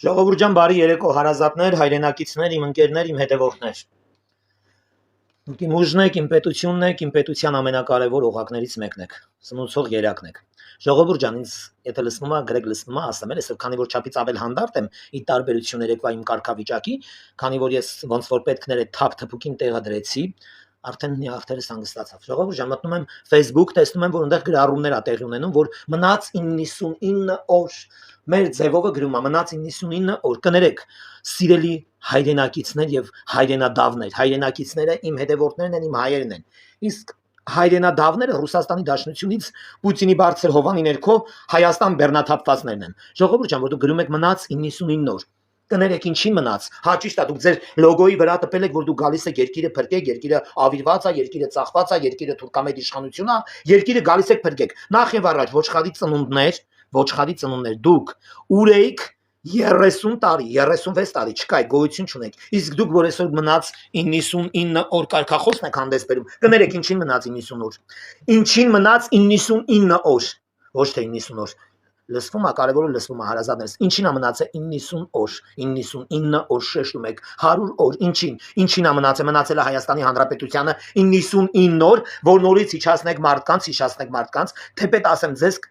Ժողովուրդ ջան, բարի երեկո, հարազատներ, հայրենակիցներ, իմ ընկերներ, իմ հետևորդներ։ Իմ ուժն եք, իմ պետությունն եք, իմ պետության ամենակարևոր օղակներից մեկն եք, սնուցող երակն եք։ Ժողովուրդ ջան, ինձ եթե լսվում է, գրեք լսվում է, ասեմ էլ, քանի որ չափից ավել հանդարտ եմ ի տարբերություն երեկվա իմ կարգավիճակի, քանի որ ես ոնց որ պետքները թափ թփուկին տեղադրեցի, արդեն մի ախտերս հանգստացավ։ Ժողովուրդ ջան, մտնում եմ Facebook, տեսնում եմ, որ այնտեղ գրառումներ ա տեղի ունենում, որ մնաց 99 օր մեր ձևովը գրում է մնաց 99 օր կներեք սիրելի հայրենակիցներ եւ հայրենադավներ հայրենակիցները իմ հետևորդներն են իմ հայերն են իսկ հայրենադավները Ռուսաստանի Դաշնությունից Պուտինի բարձր հովանի ներքո Հայաստան բեռնաթափվածներն են ժողովուրդ ջան որ դուք գրում եք մնաց 99 օր կներեք ինչին մնաց հա ճիշտ է դուք ձեր լոգոյի վրա տպել եք որ դուք գալիս եք երկիրը փրկեք երկիրը ավիրված է երկիրը ծախված է երկիրը թուրքամետ իշխանություն է երկիրը գալիս եք փրկեք նախ եւ առաջ ոչխարի ծնունդներ դուք ուր էիք 30 տարի 36 տարի չկայ գոյություն չունեք իսկ դուք որ այսօր մնաց 99 օր կարգախոսն եք հանդես բերում կներեք ինչին մնաց 90 օր ինչին մնաց 99 օր ոչ թե 90 օր լսվում է կարևորը լսվում է հարազատներս ինչին է մնացել 90 օր 99 օր շեշտում եք 100 օր ինչին է մնացել է Հայաստանի Հանրապետությանը 99 օր որ նորից իջացնեք մարդկանց թեպետ ասեմ ձեզ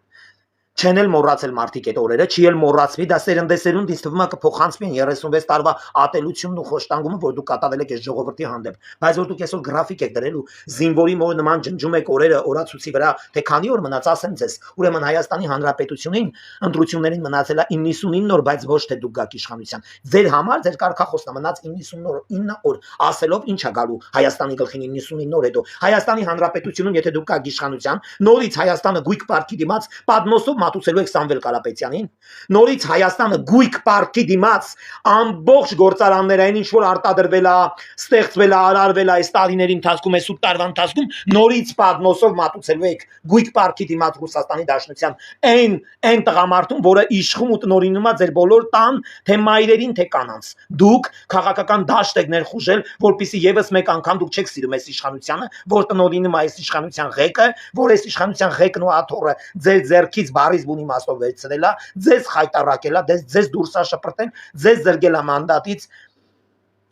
չեն էլ մոռացել մարդիկ այդ օրերը, չի էլ մոռացվի, դա սերնդեսերունդ ինձ թվում է կփոխանցվի 36 տարվա ատելությունն ու խոշտանգումը, որ դուք կատարել եք այս ժողովրդի հանդեպ։ Բայց որ դուք այսօր գրաֆիկ եք դրել ու զինվորի մոտ նման ջնջում եք օրերը օրացույցի վրա, թե քանի օր մնաց ասեմ ձեզ, ուրեմն Հայաստանի Հանրապետությունին ընտրություններին մնացել է 99 օր, բայց ոչ թե դուք գաք իշխանության։ Ձեր համար ձեր կարգախոսն է մնաց 99 օր, ասելով ինչ է գալու Հայաստանի գլխին 99 օր հետո։ Հայաստանի Հանրապետությունում եթե դուք գաք իշխանության, նորից Հայաստանը գույք պարտքի դիմաց պատմոսով մատուցելու եք Սամվել Կարապետյանին նորից Հայաստանը գույք պարտքի դիմաց ամբողջ գործարաններային ինչ որ արտադրվել է ստեղծվել է արարվել է այս տարիների ընթացքում այս 8 տարվա ընթացքում նորից պատմոսով մատուցելու եք գույք պարտքի դիմաց Ռուսաստանի Դաշնության այն տղամարդուն որը իշխում ու տնօրինում է ձեր բոլոր տան թե մայրերին թե կանանց դուք քաղաքական դաշտ եք ներխուժել որպեսզի եւս մեկ անգամ դուք չեք սիրում այս իշխանությանը որ տնօրինում է այս իշխանության ղեկը որ այս իշխանության ղեկն ու աթոռը ձեր ձեռքից բարիզ բուն իմաստով վերցրել է ձեզ խայտարակել է ձեզ դուրս է շպրտել ձեզ զրկել է մանդատից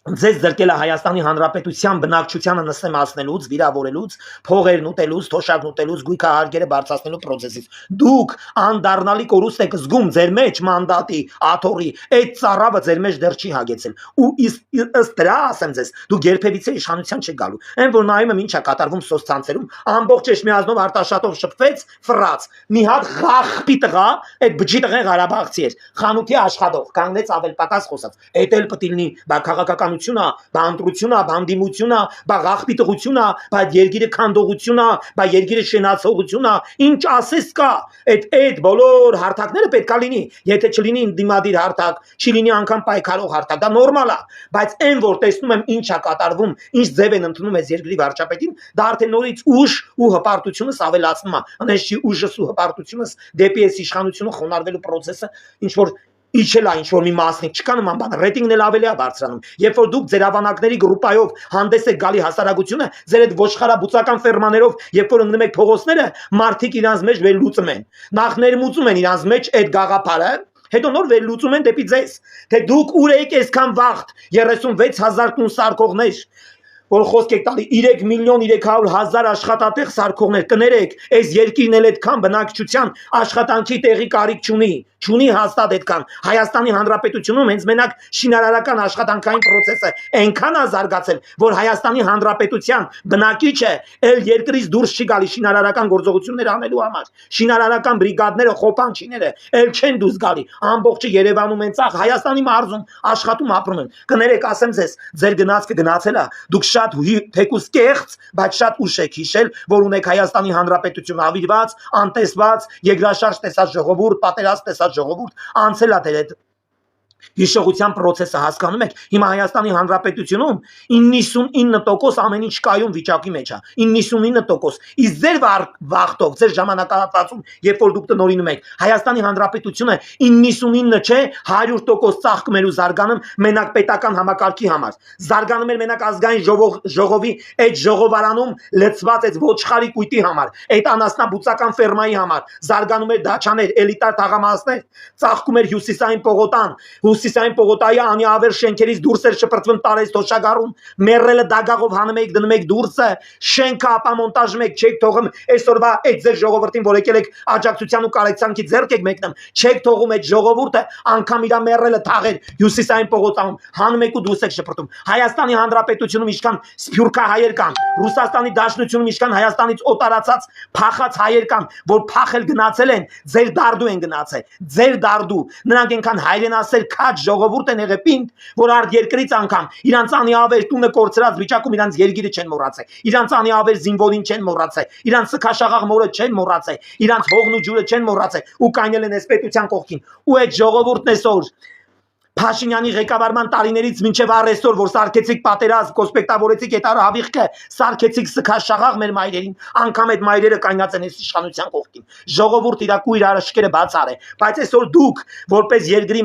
ձեզ զրկել է Հայաստանի Հանրապետության բնակչությանը նսեմացնելուց, վիրավորելուց, փողերն ուտելուց, թոշակն ուտելուց, գույքը հարգերը բարձրացնելու process-ից։ Դուք անդառնալի կորուստ եք զգում ձեր մեջ մանդատի, աթոռի, այդ ծառավը ձեր մեջ դեռ չի հագեցել։ Ու ըստ դրա ասեմ ձեզ, դուք երբևիցե իշխանության չեք գալու։ Այն որ նայում եմ ինչ է կատարվում սոցցանցերում, ամբողջ Էջմիածնով արտաշատով շփվեց, ֆրաց։ Մի հատ ղախպի տղա, այդ բջի տղեն Ղարաբաղցի էր, խանութի աշխատող, կանգնեց ավել պակաս խոսած։ Այդ էլ պետք լինի, բա քաղաքական բա ընտրություն է, բանդիմություն է, բա ղախպի տղություն է, բա երկիրը քանդողություն է, բա երկիրը շենացողություն է, ինչ ասես կա, այդ բոլոր հարթակները պետքա լինի, եթե չլինի դիմադիր հարթակ, չի լինի անգամ պայքարող հարթակ, դա նորմալ է, բայց այն որ տեսնում եմ ինչ է կատարվում, ինչ ձև են ընդունում այս երկրի վարչապետին, դա արդեն նորից ուժ ու հպարտությունս ավելացնում է, անես չի ուժս ու հպարտությունս դեպի այս իշխանությունը խոնարհվելու process-ը, ինչ որ իջել է ինչ որ մի մասնիկ չկա նման բան ռեյտինգն էլ ավելի է բարձրանում երբ որ դուք ձեր ավանակների գրուպայով հանդես եք գալի հասարակությունը ձեր այդ ոչխարաբուծական ֆերմաներով երբ որ ընկնում եք փողոցները մարդիկ իրանց մեջ վերլուծում են նախ ներմուծում են իրանց մեջ այդ գաղափարը հետո նոր վերլուծում են դեպի ձեզ թե դուք ուր եք այսքան վաղտ 36000 տուն սարքողներ որ խոսք եք տալի 3 միլիոն 300 հազար աշխատատեղ սարքողներ կներեք այս երկիրն էլ այդքան բնակչության աշխատանքի տեղի կարիք չունի հաստատ այդքան Հայաստանի Հանրապետությունում հենց մենակ շինարարական աշխատանքային process-ը այնքան է զարգացել որ Հայաստանի Հանրապետության բնակիչը էլ երկրից դուրս չի գալի շինարարական գործողություններ անելու համար շինարարական բրիգադները խոպանչիները էլ չեն դուրս գալի ամբողջը Երևանում են ցախ Հայաստանի մարզում աշխատում ապրում են կներեք ասեմ ձեզ ձեր գնացքը գնացել է դուք շատ թեկուս կեղծ, բայց շատ ուշ եք հիշել, որ ունեք Հայաստանի Հանրապետություն ավիրված, անտեսված, երկրաշարժ տեսած ժողովուրդ, պատերազմ տեսած ժողովուրդ, անցել է դեր հիշողության process-ը հասկանում եք հիմա Հայաստանի Հանրապետությունում 99% ամեն ինչ կայուն վիճակի մեջ է 99% իսկ ձեր վախտով ձեր ժամանակահատվածում երբ որ դուք տնօրինում եք Հայաստանի Հանրապետությունը 99 չէ 100% ծաղկում էր ու զարգանում մենակ պետական համակարգի համար զարգանում էր մենակ ազգային ժողովի այդ ժողովարանում լցված այդ ոչխարի կույտի համար այդ անասնաբուծական ֆերմայի համար զարգանում էր դաչաներ էլիտար թաղամասեր ծաղկում էր հյուսիսային պողոտան Հյուսիսային պողոտայի անիավեր շենքերից դուրս էր շպրտվում տարեց թոշակառուն, մեռելը դագաղով հանում եք դնում եք դուրսը, շենքը ապամոնտաժում եք, չեք թողում այսօրվա այդ ձեր ժողովրդին, որ եկել եք աջակցության ու կարեկցանքի ձեռք եք մեկնում, չեք թողում այդ ժողովուրդը անգամ իր մեռելը թաղեր Հյուսիսային պողոտայում, հանում եք ու դուրս եք շպրտում։ Հայաստանի Հանրապետությունում ինչքան սփյուռքահայեր կան, Ռուսաստանի Դաշնությունում ինչքան Հայաստանից օտարացած փախած հայեր կան, որ փախել գնացել են, ձեր դարդու են գնացել, ձեր դարդու, նրանք այնքան հայրենասեր քաջ ժողովուրդ են եղել պինդ, որ արդ երկրից անգամ իրանց անիավեր տունը կորցրած վիճակում իրանց երգիրը չեն մոռացել, իրանց անիավեր զինվորին չեն մոռացել, իրանց սքաշաղաղ մորը չեն մոռացել, իրանց հողն ու ջուրը չեն մոռացել ու կանել են այս պետության կողքին։ Ու այդ ժողովուրդն այսօր Փաշինյանի ղեկավարման տարիներից մինչև առեսօր, որ սարքեցիք պատերազմ, կոսպեկտավորեցիք այդ հավիղքը, սարքեցիք սքաշաղաղ մեր մայրերին, անգամ այդ մայրերը կայնած են այս իշխանության կողքին։ Ժողովուրդ իրակու իր արշկերը բացար է, բայց այսօր դուք որպես երկրի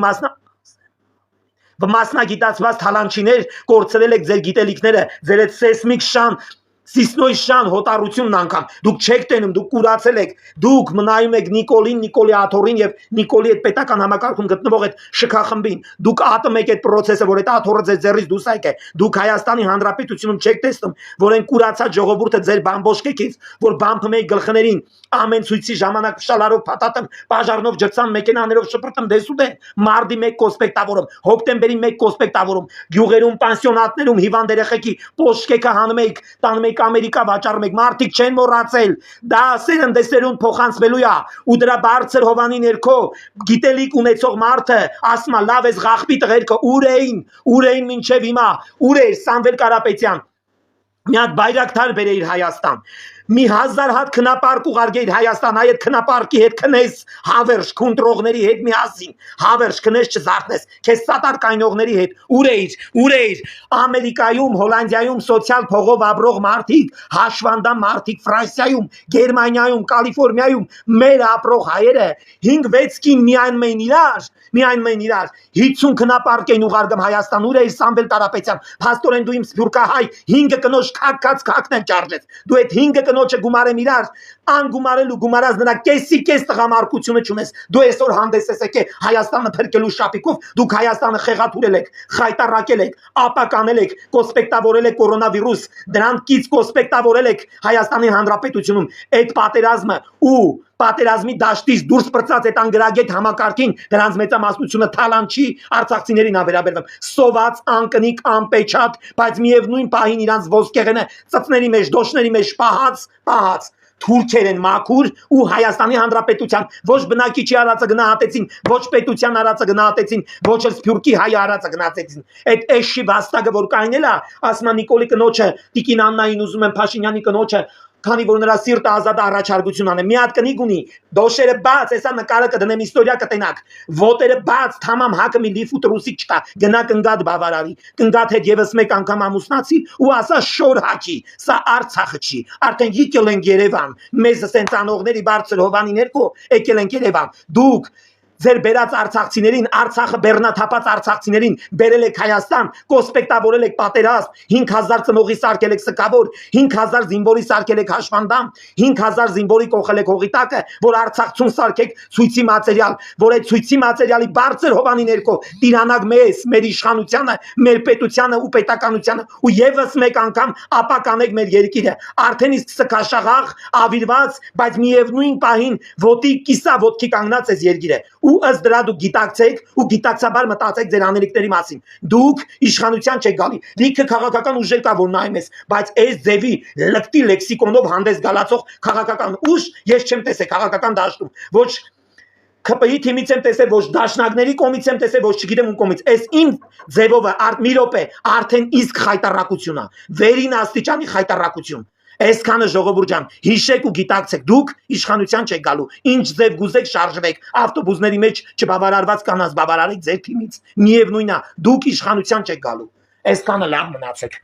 մասնագիտացված թալանչիներ կորցրել եք ձեր գիտելիքները, ձեր այդ սեյսմիկ շան Սիսնոյ շան հոտառությունն անգամ դուք չեք տենում, դուք կուրացել եք, դուք մնայում եք Նիկոլին, Նիկոլի աթոռին եւ Նիկոլի այդ պետական համակարգում գտնվող այդ շքախմբին, դուք ատում եք այդ process-ը, որ այդ աթոռը ձեր ձեռից դուրս եկե, դուք Հայաստանի Հանրապետությունում չեք տեսնում, որ այն կուրացած ժողովուրդը ձեր բամբոշկեքից, որ բամփում եք գլխներին, ամեն ցույցի ժամանակ շալարով փաթաթում, բաժարնով ջրցան մեքենաներով շպրտում դեսուդեն, մարտի 1 կոսպեկտավորում, հոկտեմբերի 1 կոսպեկտավորում, գյուղերում, պանսիոնատներում հիվանդ երեխեքի պոշկեքը հանում եք, տանում եք Ամերիկա վաճառում եք, մարդիկ չեն մոռացել, դա սերնդեսերուն փոխանցվելու է ու դրա բարձր հովանի ներքո գիտելիք ունեցող մարդը ասում է լավ էս ղախպի տղերքը ուր էին մինչև հիմա, ուր էր Սամվել Կարապետյան, մի հատ բայրակտար բերեիր Հայաստան, մի 1000 հատ քնապարկ ուղարկեիր Հայաստան, այդ քնապարկի հետ քնես հավերժ քունտրողների հետ միասին, հավերժ քնես չզարթնես, քեզ սատար կայնողների հետ, ուր էիր Ամերիկայում, Հոլանդիայում սոցիալ փողով ապրող մարդիկ, հաշվանդամ մարդիկ Ֆրանսիայում, Գերմանիայում, Կալիֆոռնիայում մեր ապրող հայերը 5-6 կին միայն իրար 50 քնապարկ են ուղարկում Հայաստան, ուր էիր Սամվել Կարապետյան, փաստորեն դու իմ սփյուռքահայ 5 կնոջ քակած են ճարժեց, դու այդ 5 կնոջը գումարեմ իրար, անգումարելու գումարած նրա կեսի կես տղամարդկությունը չունես, դու այսօր հանդես ես եկել Հայաստանը փրկելու շապիկով, դուք Հայաստանը խեղաթուրել եք, խայտարակել եք, ապականել եք, կոսպեկտավորել եք կորոնավիրուս, դրան կից կոսպեկտավորել եք Հայաստանի Հանրապետությունում, այդ պատերազմը ու պատերազմի դաշտից դուրս պրծած այդ անգրագետ համակարգին դրանց մեծամասնությունը թալանչի արցախցիներին ավերաբերվում սոված անկնիկ անպեչատ բայց միևնույն պահին իրանց ոսկեղենը ծծների մեջ դոշների մեջ պահած թուրքեր են մաքուր ու Հայաստանի Հանրապետության ոչ բնակիչի արածը գնահատեցին, ոչ պետության արածը գնահատեցին, ոչ էլ սփյուռքի հայ արածը գնահատեցին։ Այդ էշի վաստակը որ կայնել է, ասում է Նիկոլի կնոջը, Տիկին Աննային ուզում են Փաշինյանի կնոջը, քանի որ նրա սիրտը ազատ առաջարկություն անե, մի հատ կնիկ ունի, դոշերը բաց, հեսա նկարը կդնեմ իստորիա կտենակ, ոտերը բաց, թամամ հակը մի լիֆուտ ռուսիկ չկա, գնա կնգատ բավարարի, կնգատ հետ եւս մեկ անգամ ամուսնացի ու ասա շոր հաքի, սա Արցախը չի, արդեն եկել ենք Երևան, մեզ սենց անողների բարձր հովանի ներքո եկել ենք Երևան, դուք ձեր բերած արցախցիներին, Արցախը բեռնաթափած արցախցիներին բերել եք Հայաստան, կոսպեկտավորել եք պատերազմ, 5000 ծնողի սարքել եք Սկավոր, 5000 զինվորի սարքել եք Հաշվանդամ, 5000 զինվորի կողել եք հողի տակը, որ Արցախցուն սարքեք ցույցի մատերիալ, որ այդ ցույցի մատերիալի բարձր հովանի ներքո տիրանակ մեզ, մեր իշխանությանը, մեր պետությանը ու պետականությանը ու եւս մեկ անգամ ապականեք մեր երկիրը, արդեն իսկ սքաշաղաղ, ավիրված, բայց միևնույն պահին ոտի կիսա ոտքի կանգնած էս երկիրը ու ըստ դրա դուք գիտակցեք ու գիտակցաբար մտածեք ձեր անելիքների մասին, դուք իշխանության չեք գալի, լիքը քաղաքական ուժեր կա որ նայում ես, բայց այս ձևի լկտի լեքսիկոնով հանդես գալացող քաղաքական ուժ ես չեմ տեսել քաղաքական դաշտում, ոչ ԿՊ-ի թիմից եմ տեսել, ոչ դաշնակների կողմից եմ տեսել, ոչ չգիտեմ ում կողմից, այս իմ ձևով մի րոպե արդեն իսկ խայտարակություն է, վերին աստիճանի խայտարակություն Այսքանը ժողովուրդ ջան, հիշեք ու գիտակցեք, դուք իշխանության չեք գալու, ինչ ձև գուզեք շարժվեք, ավտոբուսների մեջ չբավարարված կանանց բավարարեք ձեր թիմից, միևնույնն է, դուք իշխանության չեք գալու, այսքանը լավ մնացեք